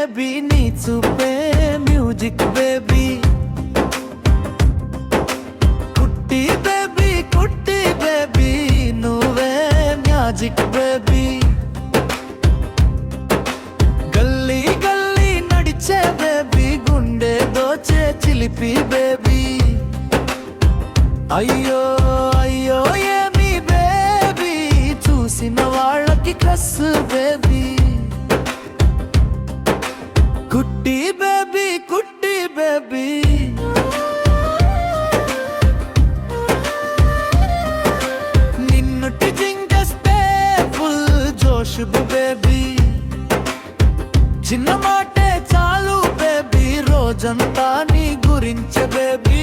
baby నీ చూపే music baby కుట్టి బేబీ నువ్వే మ్యాజిక్ బేబీ గల్లీ గల్లీ నడిచే బేబీ గుండె దోచే చిలిపి బేబీ అయ్యో అయ్యో ఏమి బేబీ చూసిన వాళ్ళకి క్రస్ బేబీ కుట్టి బేబీ నిన్నుటి జింగస్తే ఫుల్ జోష్ బేబీ చిన్న మాటే చాలు బేబీ రోజంతా నీ గురించే బేబీ